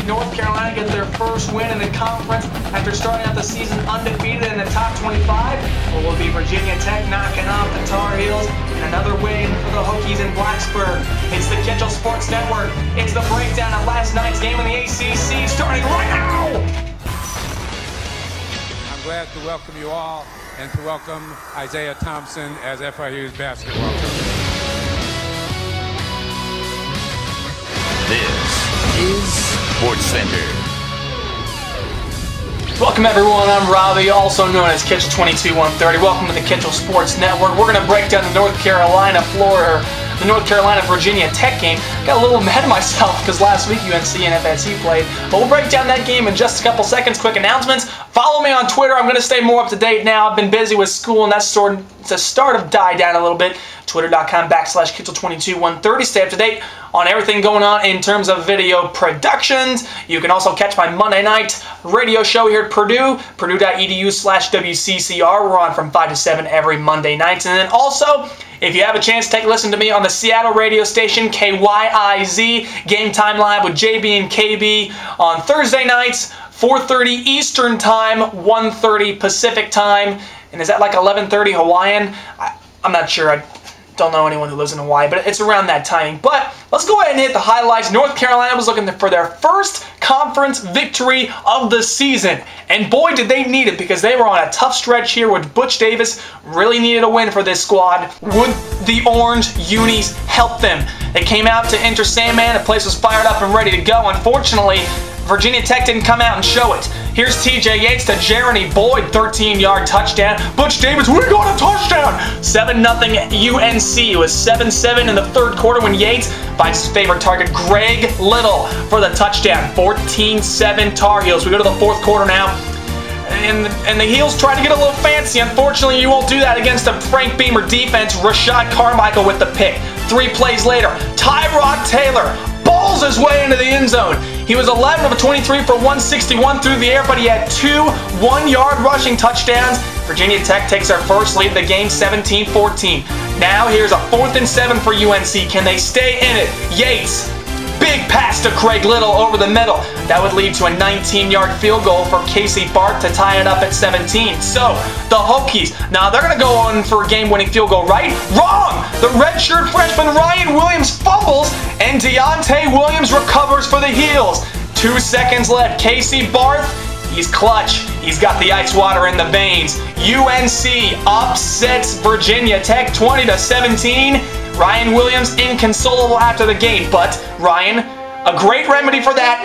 North Carolina gets their first win in the conference after starting out the season undefeated in the top 25. Or will be Virginia Tech knocking off the Tar Heels, and another win for the Hokies in Blacksburg. It's the KITCHEL Sports Network. It's the breakdown of last night's game in the ACC, starting right now. I'm glad to welcome you all and to welcome Isaiah Thompson as FIU's basketball coach. This is Sports Center. Welcome everyone, I'm Robbie, also known as KITCHEL 22-130. Welcome to the KITCHEL Sports Network. We're going to break down the North Carolina-Virginia Tech game. Got a little ahead of myself because last week UNC and FSU played. But we'll break down that game in just a couple seconds. Quick announcements. Follow me on Twitter. I'm going to stay more up to date now. I've been busy with school and that's sort of died down a little bit. Twitter.com/KITCHEL22-130. Stay up to date on everything going on in terms of video productions. You can also catch my Monday night radio show here at Purdue, purdue.edu/WCCR. We're on from 5 to 7 every Monday night. And then also, if you have a chance, take a listen to me on the Seattle radio station, KYIZ, Game Time Live with JB and KB on Thursday nights, 4:30 Eastern Time, 1:30 Pacific Time. And is that like 11:30 Hawaiian? I'm not sure. I don't know anyone who lives in Hawaii, but it's around that timing. But let's go ahead and hit the highlights. North Carolina was looking for their first conference victory of the season. And boy, did they need it, because they were on a tough stretch here with Butch Davis. Really needed a win for this squad. Would the Orange Unis help them? They came out to enter Sandman. The place was fired up and ready to go. Unfortunately, Virginia Tech didn't come out and show it. Here's TJ Yates to Jeremy Boyd, 13-yard touchdown. Butch Davis, we got a touchdown! 7-0 UNC. It was 7-7 in the third quarter when Yates finds his favorite target, Greg Little, for the touchdown. 14-7 Tar Heels. We go to the fourth quarter now. And the Heels tried to get a little fancy. Unfortunately, you won't do that against a Frank Beamer defense. Rashad Carmichael with the pick. 3 plays later, Tyrod Taylor balls his way into the end zone. He was 11 of 23 for 161 through the air, but he had 2 one-yard rushing touchdowns. Virginia Tech takes their first lead of the game, 17-14. Now here's a 4th and 7 for UNC. Can they stay in it? Yates, big pass to Craig Little over the middle. That would lead to a 19-yard field goal for Casey Bart to tie it up at 17. So, the Hokies, now they're going to go on for a game-winning field goal, right? Wrong! The redshirt freshman Ryan Williams fumbles, and Deontay Williams recovers for the Heels. 2 seconds left. Casey Barth, he's clutch. He's got the ice water in the veins. UNC upsets Virginia Tech 20-17. Ryan Williams inconsolable after the game, but Ryan, a great remedy for that.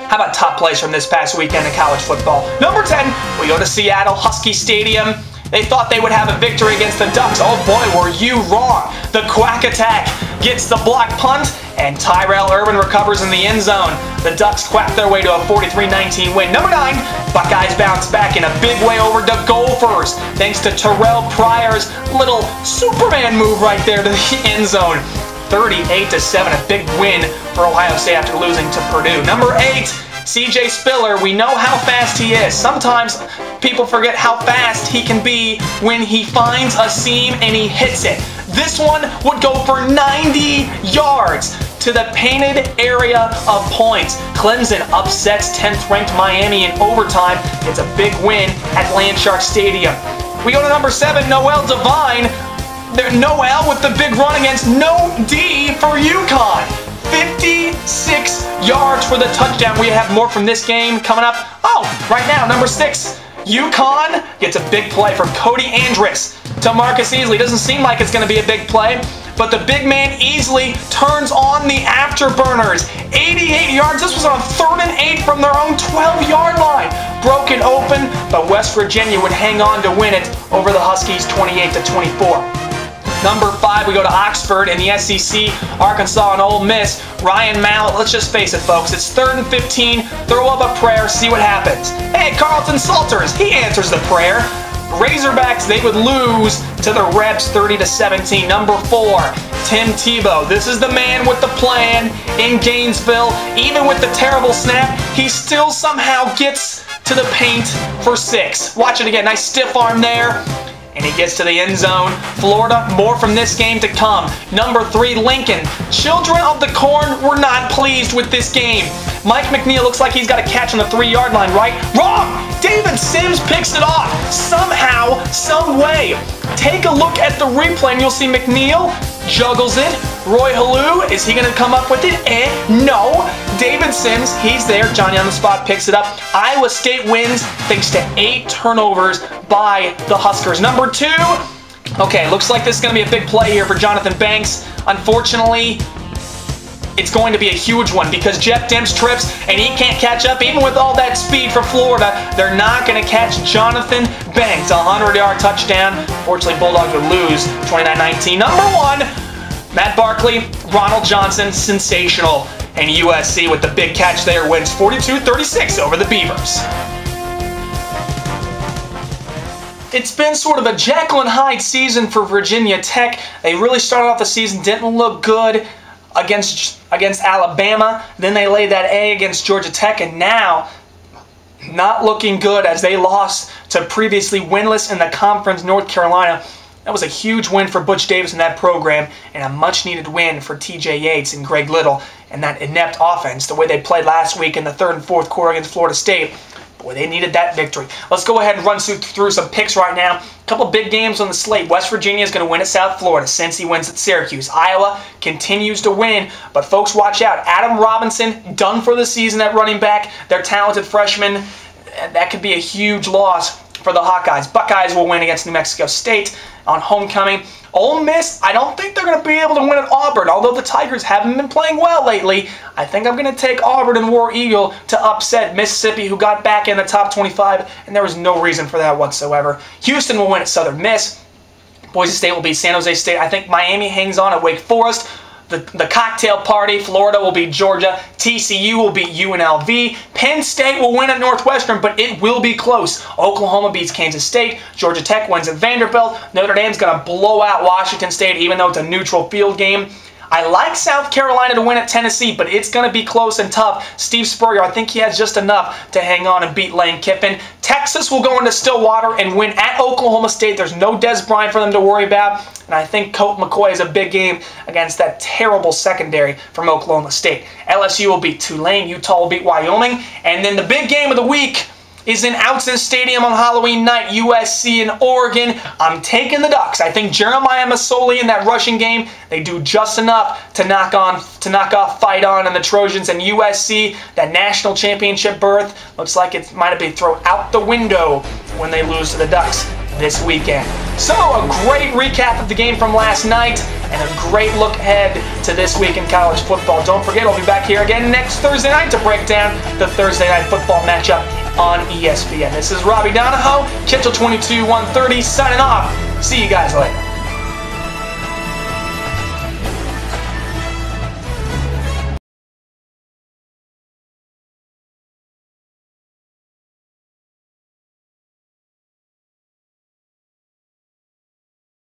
How about top plays from this past weekend in college football? Number 10, we go to Seattle Husky Stadium. They thought they would have a victory against the Ducks. Oh boy, were you wrong. The Quack Attack gets the block punt, and Tyrell Irvin recovers in the end zone. The Ducks quack their way to a 43-19 win. Number 9, Buckeyes bounce back in a big way over the Gophers, thanks to Terrell Pryor's little Superman move right there to the end zone. 38-7, a big win for Ohio State after losing to Purdue. Number 8, CJ Spiller. We know how fast he is. Sometimes people forget how fast he can be when he finds a seam and he hits it. This one would go for 90 yards to the painted area of points. Clemson upsets 10th-ranked Miami in overtime. It's a big win at Landshark Stadium. We go to number 7, Noel Devine. Noel with the big run against No D for UConn. 56 yards for the touchdown. We have more from this game coming up. Oh, right now, number 6, UConn gets a big play from Cody Andrus to Marcus Easley. Doesn't seem like it's going to be a big play, but the big man Easley turns on the afterburners. 88 yards. This was on 3rd and 8 from their own 12-yard line. Broken open, but West Virginia would hang on to win it over the Huskies 28-24. Number 5, we go to Oxford in the SEC, Arkansas and Ole Miss. Ryan Mallett, let's just face it, folks. It's 3rd and 15. Throw up a prayer, see what happens. Hey, Carlton Salters, he answers the prayer. Razorbacks, they would lose to the Rebs 30-17. Number 4, Tim Tebow. This is the man with the plan in Gainesville. Even with the terrible snap, he still somehow gets to the paint for 6. Watch it again. Nice stiff arm there. and he gets to the end zone. Florida, more from this game to come. Number 3, Lincoln. Children of the Corn were not pleased with this game. Mike McNeil looks like he's got a catch on the 3-yard line, right? Wrong! David Sims picks it off. Somehow, some way. Take a look at the replay and you'll see McNeil juggles it. Roy Halou, is he going to come up with it? No. David Sims, he's there. Johnny on the spot picks it up. Iowa State wins thanks to 8 turnovers by the Huskers. Number 2, okay, looks like this is going to be a big play here for Jonathan Banks. Unfortunately, it's going to be a huge one because Jeff Demps trips and he can't catch up. Even with all that speed for Florida, they're not going to catch Jonathan Banks. A 100-yard touchdown. Fortunately, Bulldogs would lose 29-19. Number 1, Matt Barkley, Ronald Johnson, sensational. And USC with the big catch there wins 42-36 over the Beavers. It's been sort of a Jekyll and Hyde season for Virginia Tech. They really started off the season, didn't look good against Alabama. Then they laid that egg against Georgia Tech, and now not looking good as they lost to previously winless in the conference North Carolina. That was a huge win for Butch Davis in that program, and a much-needed win for TJ Yates and Greg Little and that inept offense, the way they played last week in the 3rd and 4th quarter against Florida State. Boy, they needed that victory. Let's go ahead and run through some picks right now. A couple big games on the slate. West Virginia is going to win at South Florida. Cincy wins at Syracuse. Iowa continues to win, but folks, watch out. Adam Robinson, done for the season at running back. Their talented freshman, that could be a huge loss for the Hawkeyes. Buckeyes will win against New Mexico State on homecoming. Ole Miss, I don't think they're going to be able to win at Auburn, although the Tigers haven't been playing well lately. I think I'm going to take Auburn and War Eagle to upset Mississippi, who got back in the top 25, and there was no reason for that whatsoever. Houston will win at Southern Miss. Boise State will beat San Jose State. I think Miami hangs on at Wake Forest. The cocktail party, Florida will beat Georgia. TCU will beat UNLV. Penn State will win at Northwestern, but it will be close. Oklahoma beats Kansas State. Georgia Tech wins at Vanderbilt. Notre Dame's going to blow out Washington State, even though it's a neutral field game. I like South Carolina to win at Tennessee, but it's going to be close and tough. Steve Spurrier, I think he has just enough to hang on and beat Lane Kiffin. Texas will go into Stillwater and win at Oklahoma State. There's no Des Bryant for them to worry about. And I think Colt McCoy is a big game against that terrible secondary from Oklahoma State. LSU will beat Tulane. Utah will beat Wyoming. And then the big game of the week is in Outson Stadium on Halloween night, USC and Oregon. I'm taking the Ducks. I think Jeremiah Masoli in that rushing game, they do just enough to knock off Fight On and the Trojans, and USC, that national championship berth, looks like it might have been thrown out the window when they lose to the Ducks this weekend. So a great recap of the game from last night and a great look ahead to this week in college football. Don't forget, I'll be back here again next Thursday night to break down the Thursday night football matchup on ESPN. This is Robbie Donahoe, Kitchel 22 130 signing off. See you guys later.